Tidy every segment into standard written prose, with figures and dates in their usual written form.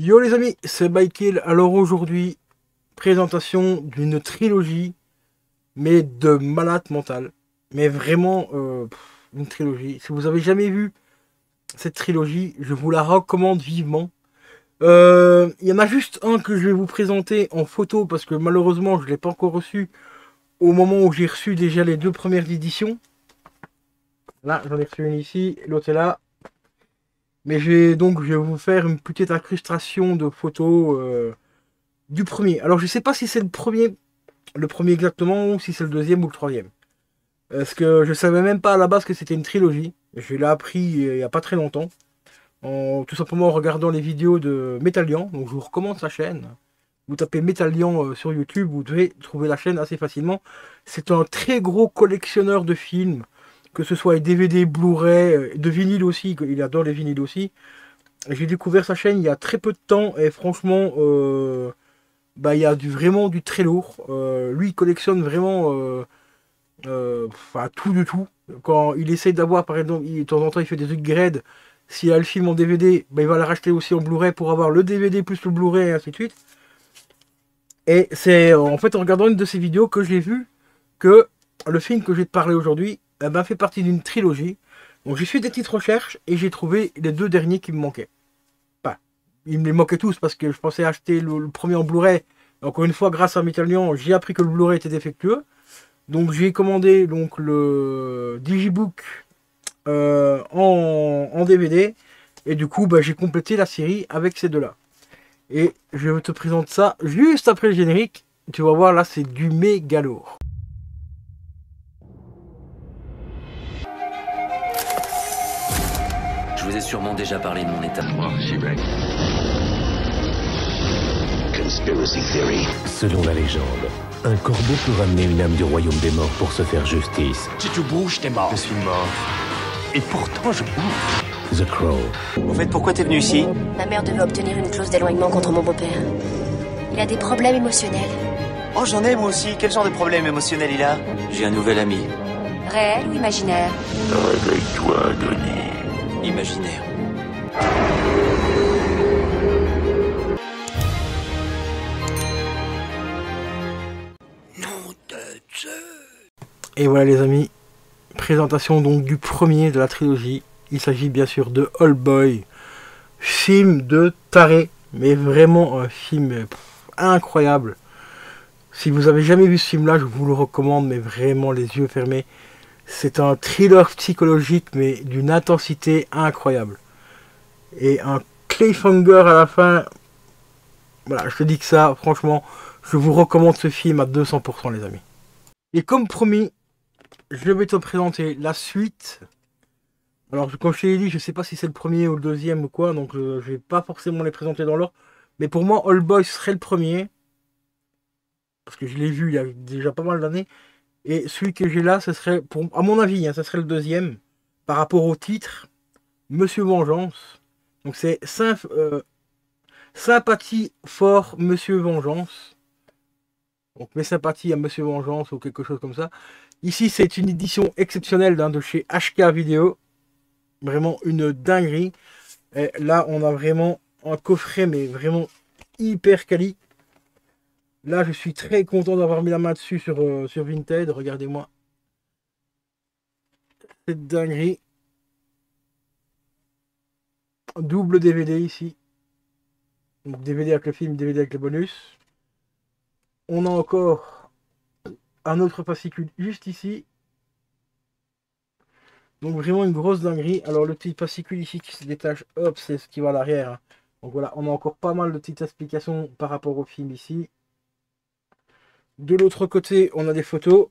Yo les amis, c'est Michael. Alors aujourd'hui, présentation d'une trilogie, mais de malade mental. Mais vraiment, une trilogie. Si vous avez jamais vu cette trilogie, je vous la recommande vivement. Il y en a juste un que je vais vous présenter en photo parce que malheureusement je ne l'ai pas encore reçu au moment où j'ai reçu déjà les deux premières éditions. Là, j'en ai reçu une ici, l'autre est là. Mais je vais vous faire une petite incrustation de photos du premier. Alors je sais pas si c'est le premier exactement, ou si c'est le deuxième ou le troisième. Parce que je savais même pas à la base que c'était une trilogie. Je l'ai appris il y a pas très longtemps. Tout simplement en regardant les vidéos de Metallian. Donc je vous recommande sa chaîne. Vous tapez Metallian sur YouTube, vous devez trouver la chaîne assez facilement. C'est un très gros collectionneur de films. Que ce soit les DVD, Blu-ray, de vinyle aussi. Il adore les vinyles aussi. J'ai découvert sa chaîne il y a très peu de temps. Et franchement, bah, il y a vraiment du très lourd. Lui, il collectionne vraiment tout de tout. Quand il essaie d'avoir, par exemple, de temps en temps, il fait des upgrades. S'il a le film en DVD, bah, il va le racheter aussi en Blu-ray pour avoir le DVD plus le Blu-ray et ainsi de suite. Et c'est en fait en regardant une de ces vidéos que j'ai vu que le film que je vais te parler aujourd'hui fait partie d'une trilogie. Donc j'ai fait des petites recherches et j'ai trouvé les deux derniers qui me manquaient. Enfin, ils me les manquaient tous parce que je pensais acheter le premier en Blu-ray. Encore une fois, grâce à Metallian, j'ai appris que le Blu-ray était défectueux. Donc j'ai commandé donc le Digibook en DVD. Et du coup, bah, j'ai complété la série avec ces deux-là. Et je te présente ça juste après le générique. Tu vas voir, là, c'est du méga lourd. Je vous ai sûrement déjà parlé de mon état. Conspiracy theory. Selon la légende, un corbeau peut ramener une âme du royaume des morts pour se faire justice. Si tu bouges, t'es mort. Je suis mort. Et pourtant, je bouge. The Crow. Au fait, pourquoi t'es venu ici? Ma mère devait obtenir une clause d'éloignement contre mon beau-père. Il a des problèmes émotionnels. Oh, j'en ai moi aussi. Quel genre de problème émotionnel il a? J'ai un nouvel ami. Réel ou imaginaire? Réveille-toi, Denis. Imaginaire. Et voilà les amis, présentation donc du premier de la trilogie. Il s'agit bien sûr de Old Boy. Film de taré, mais vraiment un film incroyable. Si vous avez jamais vu ce film là, je vous le recommande, mais vraiment les yeux fermés. C'est un thriller psychologique, mais d'une intensité incroyable. Et un cliffhanger à la fin. Voilà, je te dis que ça, franchement, je vous recommande ce film à 200% les amis. Et comme promis, je vais te présenter la suite. Alors, comme je t'ai dit, je ne sais pas si c'est le premier ou le deuxième ou quoi, donc je ne vais pas forcément les présenter dans l'ordre. Mais pour moi, Old Boy serait le premier. Parce que je l'ai vu il y a déjà pas mal d'années. Et celui que j'ai là, ce serait, à mon avis, ça serait le deuxième. Par rapport au titre, Monsieur Vengeance. Donc c'est Sympathie fort Monsieur Vengeance. Donc mes sympathies à Monsieur Vengeance ou quelque chose comme ça. Ici, c'est une édition exceptionnelle de chez HK Vidéo. Vraiment une dinguerie. Et là, on a vraiment un coffret, mais vraiment hyper quali. Là, je suis très content d'avoir mis la main dessus sur Vinted. Regardez-moi. Cette dinguerie. Double DVD ici. Donc DVD avec le film, DVD avec le bonus. On a encore un autre fascicule juste ici. Donc vraiment une grosse dinguerie. Alors le petit fascicule ici qui se détache, hop, c'est ce qui va à l'arrière. Hein. Donc voilà, on a encore pas mal de petites explications par rapport au film ici. De l'autre côté, on a des photos.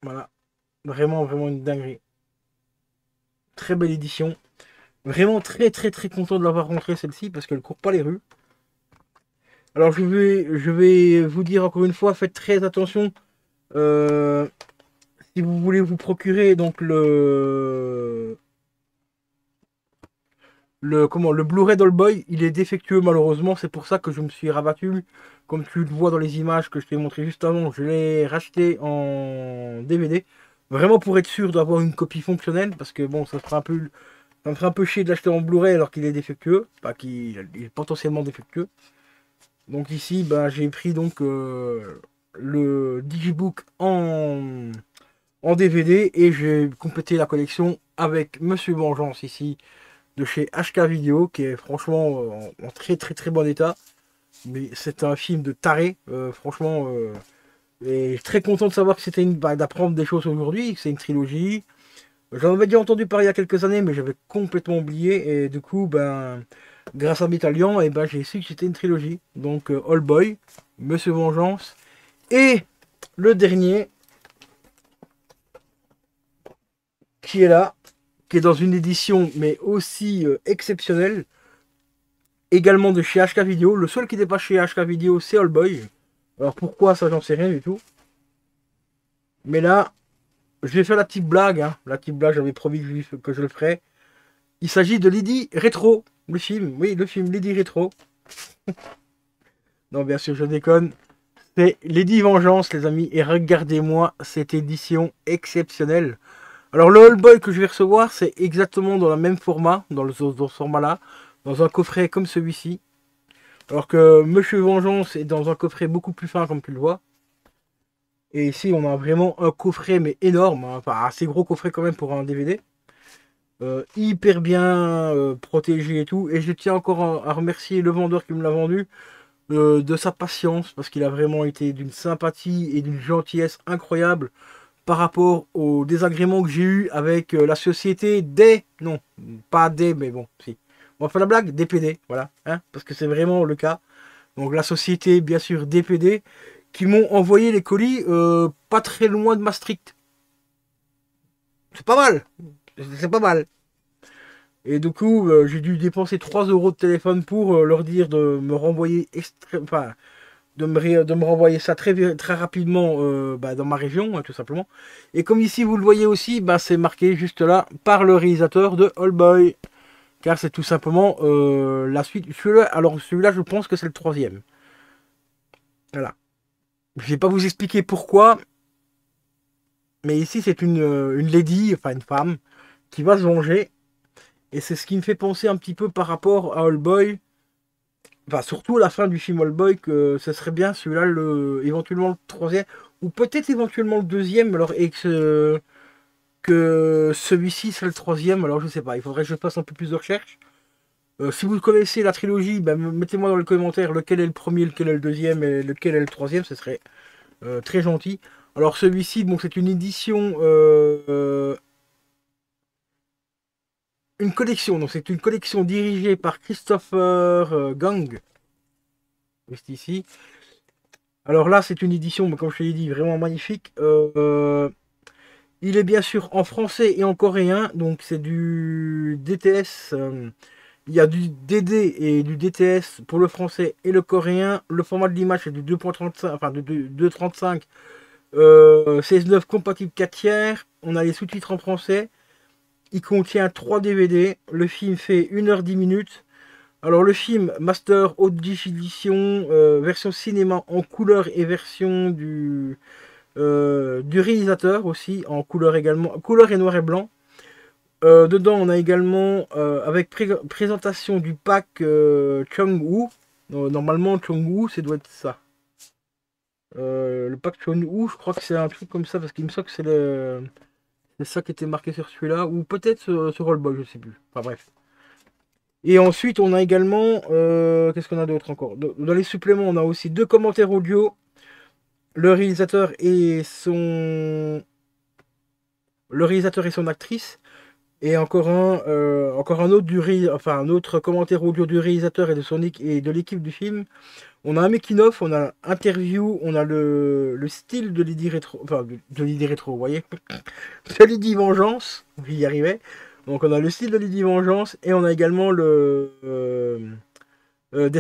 Voilà, vraiment une dinguerie. Très belle édition. Vraiment très content de l'avoir rentrée celle-ci parce qu'elle ne court pas les rues. Alors je vais vous dire encore une fois, faites très attention. Si vous voulez vous procurer donc le Blu-ray d'Old Boy, il est défectueux malheureusement, c'est pour ça que je me suis rabattu. Comme tu le vois dans les images que je t'ai montré juste avant, je l'ai racheté en DVD. Vraiment pour être sûr d'avoir une copie fonctionnelle, parce que bon, ça sera un peu Ça me ferait un peu chier de l'acheter en Blu-ray alors qu'il est défectueux. Pas qu'il est potentiellement défectueux. Donc ici, bah, j'ai pris donc le Digibook en DVD et j'ai complété la collection avec Monsieur Vengeance ici de chez HK Video qui est franchement en très très très bon état. Mais c'est un film de taré, franchement. Et je suis très content de savoir que c'était d'apprendre des choses aujourd'hui, que c'est une trilogie. J'en avais déjà entendu parler il y a quelques années, mais j'avais complètement oublié. Et du coup, ben, grâce à Métallian, et ben, j'ai su que c'était une trilogie. Donc, All Boy, Monsieur Vengeance. Et le dernier, qui est là, qui est dans une édition, mais aussi exceptionnelle. Également de chez HK Video. Le seul qui n'est pas chez HK Video, c'est All Boy. Alors pourquoi, ça, j'en sais rien du tout. Mais là, je vais faire la petite blague. Hein. La petite blague, j'avais promis que je le ferais. Il s'agit de Lady Retro. Le film. Oui, le film Lady Retro. Non, bien sûr, je déconne. C'est Lady Vengeance, les amis. Et regardez-moi cette édition exceptionnelle. Alors, le All Boy que je vais recevoir, c'est exactement dans le même format. Dans ce format-là. Dans un coffret comme celui-ci. Alors que Monsieur Vengeance est dans un coffret beaucoup plus fin, comme tu le vois. Et ici, on a vraiment un coffret, mais énorme. Hein. Enfin, assez gros coffret quand même pour un DVD. Hyper bien protégé et tout. Et je tiens encore à remercier le vendeur qui me l'a vendu de sa patience. Parce qu'il a vraiment été d'une sympathie et d'une gentillesse incroyable par rapport aux désagréments que j'ai eu avec la société des... Non, pas des, mais bon, si. On va faire la blague, DPD, voilà. Hein, parce que c'est vraiment le cas. Donc la société, bien sûr, DPD, qui m'ont envoyé les colis pas très loin de Maastricht. C'est pas mal. C'est pas mal. Et du coup, j'ai dû dépenser 3 euros de téléphone pour leur dire de me renvoyer enfin, de me renvoyer ça très, très rapidement dans ma région, hein, tout simplement. Et comme ici, vous le voyez aussi, bah, c'est marqué juste là par le réalisateur de All Boy. Car c'est tout simplement la suite. Celui-là, je pense que c'est le 3e. Voilà. Je ne vais pas vous expliquer pourquoi. Mais ici, c'est une lady, enfin une femme, qui va se venger. Et c'est ce qui me fait penser un petit peu par rapport à All Boy. Enfin, surtout à la fin du film All Boy, que ce serait bien celui-là, éventuellement le 3e. Ou peut-être éventuellement le 2e. Alors, et que celui-ci c'est le 3e. Alors, je sais pas. Il faudrait que je fasse un peu plus de recherche. Si vous connaissez la trilogie, ben, mettez-moi dans les commentaires lequel est le premier, lequel est le 2e et lequel est le 3e. Ce serait très gentil. Alors celui-ci, bon, c'est une édition, une collection. Donc c'est une collection dirigée par Christopher Gang. Juste ici. Alors là, c'est une édition, comme je te l'ai dit, vraiment magnifique. Il est bien sûr en français et en coréen. Donc c'est du DTS. Il y a du DD et du DTS pour le français et le coréen. Le format de l'image est du 2.35, enfin de 2.35. 16.9 compatible 4 tiers. On a les sous-titres en français. Il contient 3 DVD. Le film fait 1h10 minutes. Alors le film Master Haute Définition, version cinéma en couleur et version du réalisateur aussi, en couleur également, couleur et noir et blanc. Dedans on a également avec présentation du pack Chung-Woo. Normalement Chung-Woo, ça doit être ça. Le pack Chung-Woo, je crois que c'est un truc comme ça, parce qu'il me semble que c'est ça qui était marqué sur celui-là, ou peut-être sur All Boy, je sais plus. Enfin bref. Et ensuite, on a également, qu'est-ce qu'on a d'autre encore? Dans les suppléments, on a aussi 2 commentaires audio. Le réalisateur et son actrice. Et encore un autre un autre commentaire audio du réalisateur et de l'équipe du film. On a un making-of, on a interview, on a le style de Lady Retro, enfin de Lady Retro, vous voyez, de Lady Vengeance, j'y arrivais. Donc on a le style de Lady Vengeance et on a également des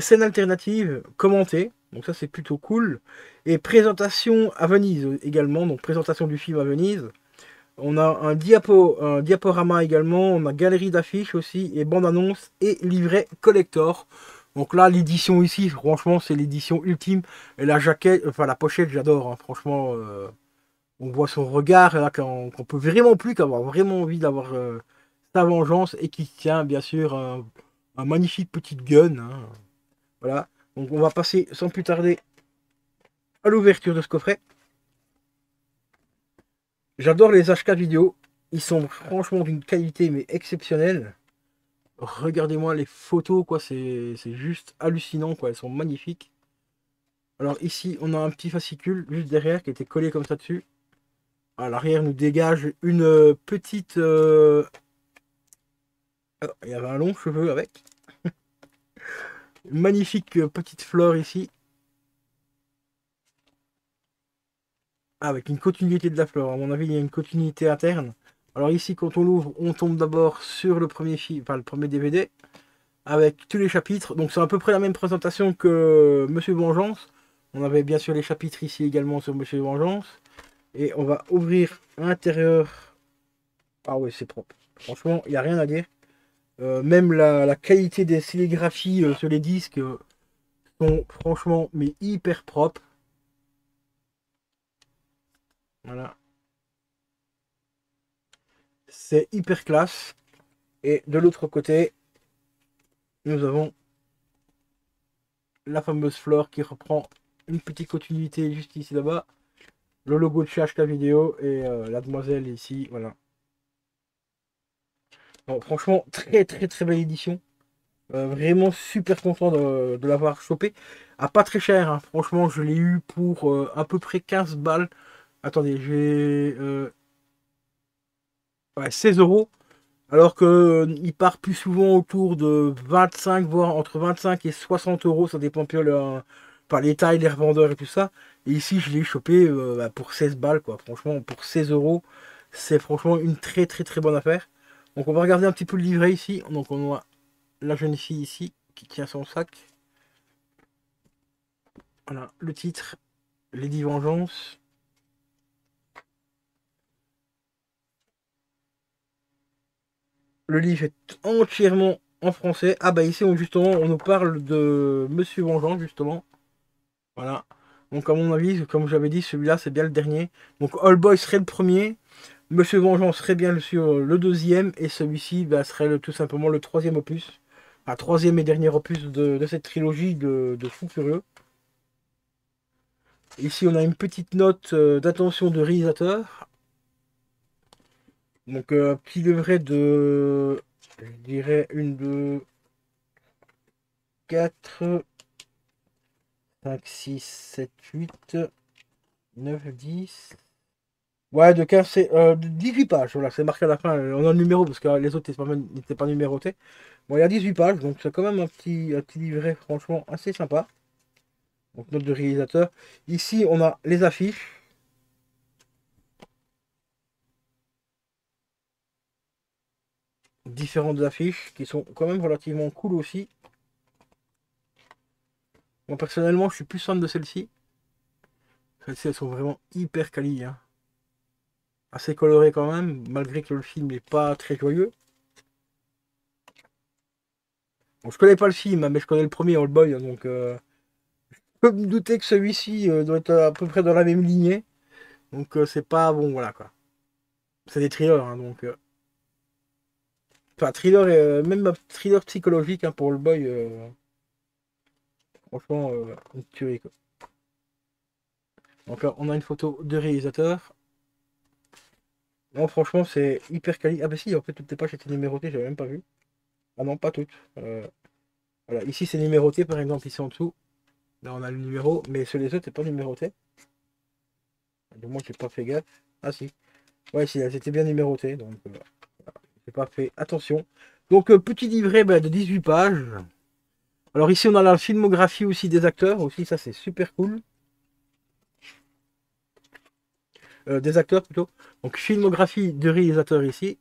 scènes alternatives commentées. Donc ça c'est plutôt cool. Et présentation à Venise également, donc présentation du film à Venise. On a un diaporama également, on a galerie d'affiches aussi, et bande-annonce et livret collector. Donc là, l'édition ici, franchement, c'est l'édition ultime. Et la jaquette, enfin la pochette, j'adore. Hein. Franchement, on voit son regard là, qu'on peut vraiment plus qu'avoir vraiment envie d'avoir sa vengeance et qui tient bien sûr un magnifique petit gun. Hein. Voilà. Donc on va passer sans plus tarder à l'ouverture de ce coffret. J'adore les HK vidéo. Ils sont franchement d'une qualité mais exceptionnelle. Regardez-moi les photos, quoi. C'est juste hallucinant, quoi. Elles sont magnifiques. Alors ici, on a un petit fascicule juste derrière qui était collé comme ça dessus. À l'arrière, nous dégage une petite... Oh, il y avait un long cheveu avec. Une magnifique petite fleur ici. Ah, avec une continuité de la fleur. À mon avis, il y a une continuité interne. Alors ici, quand on l'ouvre, on tombe d'abord sur le premier film, enfin le premier DVD, avec tous les chapitres. Donc c'est à peu près la même présentation que Monsieur Vengeance. On avait bien sûr les chapitres ici également sur Monsieur Vengeance. Et on va ouvrir l'intérieur. Ah ouais, c'est propre. Franchement, il n'y a rien à dire. Même la qualité des sérigraphies sur les disques sont franchement mais hyper propres. Voilà. C'est hyper classe. Et de l'autre côté, nous avons la fameuse fleur qui reprend une petite continuité juste ici là-bas. Le logo de chez HK Vidéo et la demoiselle ici, voilà. Donc, franchement, très très très belle édition. Vraiment super content de l'avoir chopé. Ah, pas très cher, hein. Franchement, je l'ai eu pour à peu près 15 balles. Attendez, j'ai ouais, 16 euros. Alors que il part plus souvent autour de 25, voire entre 25 et 60 euros. Ça dépend par les tailles, les revendeurs et tout ça. Et ici, je l'ai chopé pour 16 balles, quoi. Franchement, pour 16 euros, c'est franchement une très très très bonne affaire. Donc, on va regarder un petit peu le livret ici. Donc, on a la jeune fille ici qui tient son sac. Voilà, le titre, Lady Vengeance. Le livre est entièrement en français. Ah bah ici, justement, on nous parle de Monsieur Vengeance, justement. Voilà. Donc à mon avis, comme j'avais dit, celui-là, c'est bien le dernier. Donc All Boy serait le premier. Monsieur Vengeance serait bien sur le deuxième. Et celui-ci bah, serait tout simplement le troisième opus. Un troisième et dernier opus de cette trilogie de Fou Furieux. Ici, on a une petite note d'attention de réalisateur. Donc, un petit livret de, je dirais, 1, 2, 4, 5, 6, 7, 8, 9, 10. Ouais, de 15, de 18 pages. Voilà, c'est marqué à la fin. On a le numéro parce que les autres n'étaient pas numérotés. Bon, il y a 18 pages, donc c'est quand même un petit livret, franchement, assez sympa. Donc, note de réalisateur. Ici, on a les affiches. Différentes affiches qui sont quand même relativement cool aussi. Moi personnellement je suis plus fan de celles-ci. Celles-ci elles sont vraiment hyper quali. Hein. Assez colorées quand même, malgré que le film n'est pas très joyeux. Bon, je connais pas le film, hein, mais je connais le premier Old Boy, hein, donc je peux me douter que celui-ci doit être à peu près dans la même lignée. Donc c'est pas bon, voilà quoi. C'est des thrillers, hein, donc. Enfin, thriller, même un thriller psychologique hein, pour Old Boy. Franchement, une tuerie quoi. Donc là, on a une photo de réalisateur. Non, franchement, c'est hyper quali. Ah bah si, en fait, toutes les pages étaient numérotées, j'avais même pas vu. Ah non, pas toutes. Voilà, ici c'est numéroté, par exemple, ici en dessous. Là, on a le numéro, mais sur les autres, c'est pas numéroté. Du moins, j'ai pas fait gaffe. Ah si. Ouais, si, elles étaient bien numérotées, donc voilà. J'ai pas fait attention. Donc, petit livret bah, de 18 pages. Alors ici, on a la filmographie aussi des acteurs, aussi, ça c'est super cool. Des acteurs plutôt. Donc filmographie de réalisateur ici.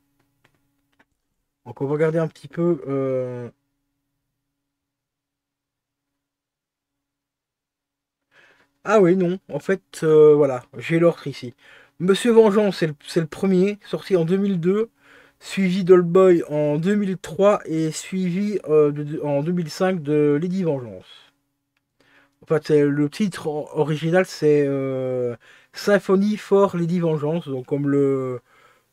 Donc on va regarder un petit peu. Ah oui, non. En fait, voilà, j'ai l'ordre ici. Monsieur Vengeance, c'est le premier, sorti en 2002, suivi d'Oldboy en 2003 et suivi en 2005 de Lady Vengeance. En fait, le titre original, c'est Symphonie for Lady Vengeance, donc comme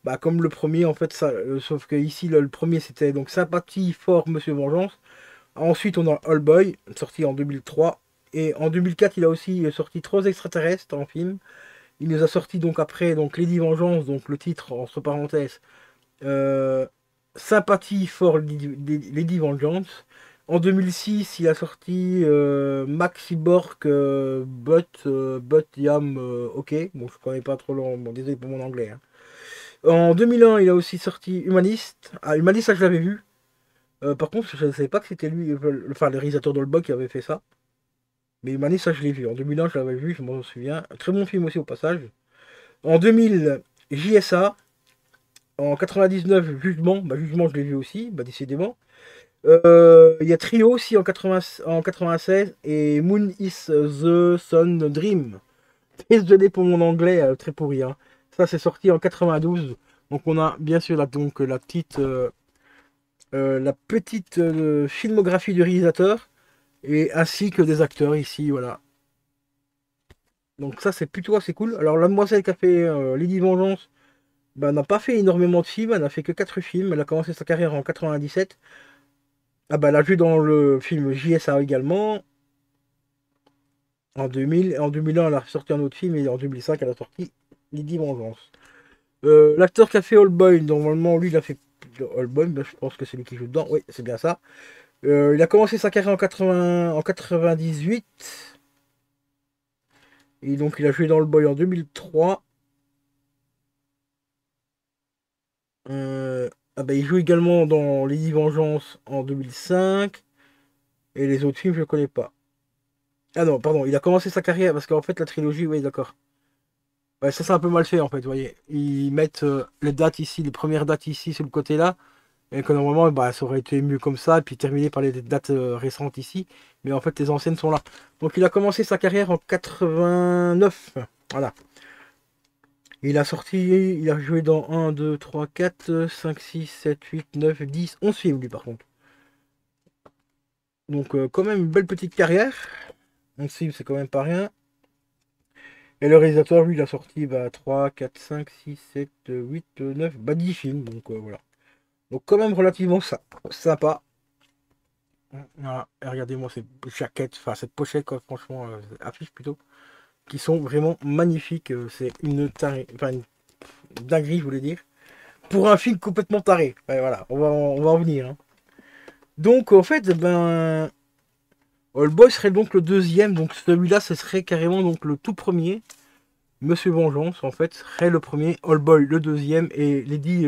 Bah, comme le premier, en fait, ça, sauf que ici, le premier, c'était donc Sympathie for Monsieur Vengeance. Ensuite, on a All Boy, sorti en 2003. Et en 2004, il a aussi sorti Trois extraterrestres en film. Il nous a sorti donc après donc Lady Vengeance, donc le titre entre parenthèses, euh, Sympathie for Lady Vengeance. En 2006, il a sorti Maxi Bork, But Yam, ok. Bon, je connais pas trop long, bon, désolé pour mon anglais, hein. En 2001, il a aussi sorti Humaniste. Ah, Humaniste, ça je l'avais vu. Par contre, je ne savais pas que c'était lui, enfin le réalisateur d'Oldboy qui avait fait ça. Mais Humaniste, ça je l'ai vu. En 2001, je l'avais vu, je m'en souviens. Très bon film aussi au passage. En 2000, JSA. En 99, Jugement. Bah, Jugement, je l'ai vu aussi, bah, décidément. Il y a Trio aussi en 96. Et Moon is the Sun Dream. Désolé pour mon anglais, très pourri, hein. Ça, c'est sorti en 92. Donc, on a bien sûr donc, la petite filmographie du réalisateur. Et ainsi que des acteurs ici, voilà. Donc ça c'est plutôt assez cool. Alors la demoiselle qui a fait Lady Vengeance, bah, n'a pas fait énormément de films, elle n'a fait que 4 films. Elle a commencé sa carrière en 97. Ah bah elle a joué dans le film JSA également. En 2000. En 2001 elle a sorti un autre film et en 2005 elle a sorti Lady Vengeance. L'acteur qui a fait All Boy, normalement lui il a fait All Boy, bah, je pense que c'est lui qui joue dedans. Oui, c'est bien ça. Il a commencé sa carrière en 98. Et donc il a joué dans le Boy en 2003. Ah bah, il joue également dans Lady Vengeance en 2005. Et les autres films je ne connais pas. Ah non, pardon, il a commencé sa carrière parce qu'en fait la trilogie, oui d'accord. Ouais, ça c'est un peu mal fait en fait, vous voyez. Ils mettent les dates ici, les premières dates ici sur le côté là. Et que normalement, bah, ça aurait été mieux comme ça, et puis terminé par les dates récentes ici. Mais en fait, les anciennes sont là. Donc il a commencé sa carrière en 89. Voilà. Il a sorti, il a joué dans 1, 2, 3, 4, 5, 6, 7, 8, 9, 10, 11 films lui par contre. Donc quand même une belle petite carrière. 11 films, c'est quand même pas rien. Et le réalisateur, lui, il a sorti bah, 3, 4, 5, 6, 7, 8, 9, bah 10 films. Donc voilà. Donc quand même relativement sympa. Voilà. Et regardez-moi cette jaquette, enfin cette pochette, quoi, franchement, affiche plutôt, qui sont vraiment magnifiques. C'est une tarée, enfin une dinguerie, je voulais dire. Pour un film complètement taré. Ouais, voilà, on va en venir, hein. Donc en fait, ben, All Boy serait donc le deuxième. Donc celui-là, ce serait carrément donc le tout premier. Monsieur Vengeance, en fait, serait le premier. All Boy le deuxième. Et Lady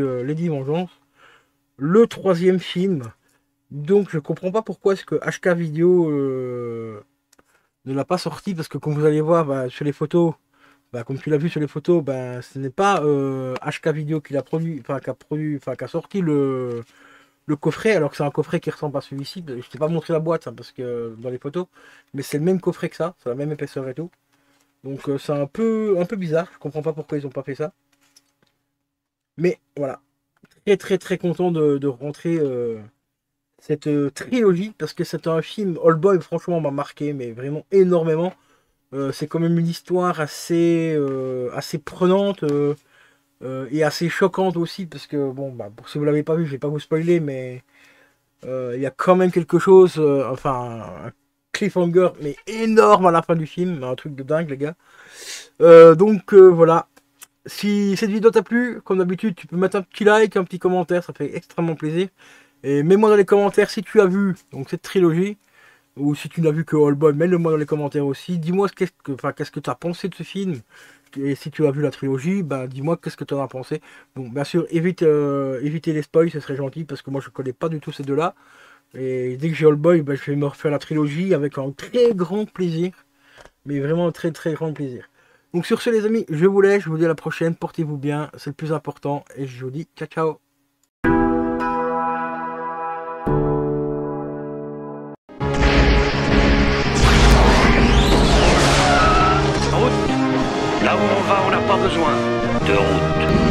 Vengeance le troisième film. Donc je comprends pas pourquoi est-ce que HK Video ne l'a pas sorti, parce que comme vous allez voir bah, sur les photos, bah, comme tu l'as vu sur les photos, bah, ce n'est pas HK Video qui l'a produit, enfin qui a sorti le coffret, alors que c'est un coffret qui ressemble à celui-ci. Je t'ai pas montré la boîte hein, parce que dans les photos, mais c'est le même coffret que ça, c'est la même épaisseur et tout. Donc c'est un peu bizarre, je comprends pas pourquoi ils ont pas fait ça. Mais voilà, très très très content de rentrer cette trilogie, parce que c'est un film, All Boy franchement m'a marqué, mais vraiment énormément. C'est quand même une histoire assez prenante et assez choquante aussi, parce que bon, bah, si vous l'avez pas vu, je vais pas vous spoiler, mais il y a quand même quelque chose, enfin un cliffhanger mais énorme à la fin du film, un truc de dingue les gars. Donc voilà. Si cette vidéo t'a plu, comme d'habitude, tu peux mettre un petit like, un petit commentaire, ça fait extrêmement plaisir. Et mets-moi dans les commentaires si tu as vu donc cette trilogie, ou si tu n'as vu que All Boy, mets-le-moi dans les commentaires aussi. Dis-moi qu'est-ce que tu as pensé de ce film. Et si tu as vu la trilogie, bah, dis-moi qu'est-ce que tu en as pensé. Bon, bien sûr, évitez les spoils, ce serait gentil, parce que moi je connais pas du tout ces deux-là. Et dès que j'ai All Boy, bah, je vais me refaire la trilogie avec un très grand plaisir. Mais vraiment un très très grand plaisir. Donc sur ce les amis, je vous laisse, je vous dis à la prochaine, portez-vous bien, c'est le plus important, et je vous dis ciao ciao. Là où on va, on n'a pas besoin de route.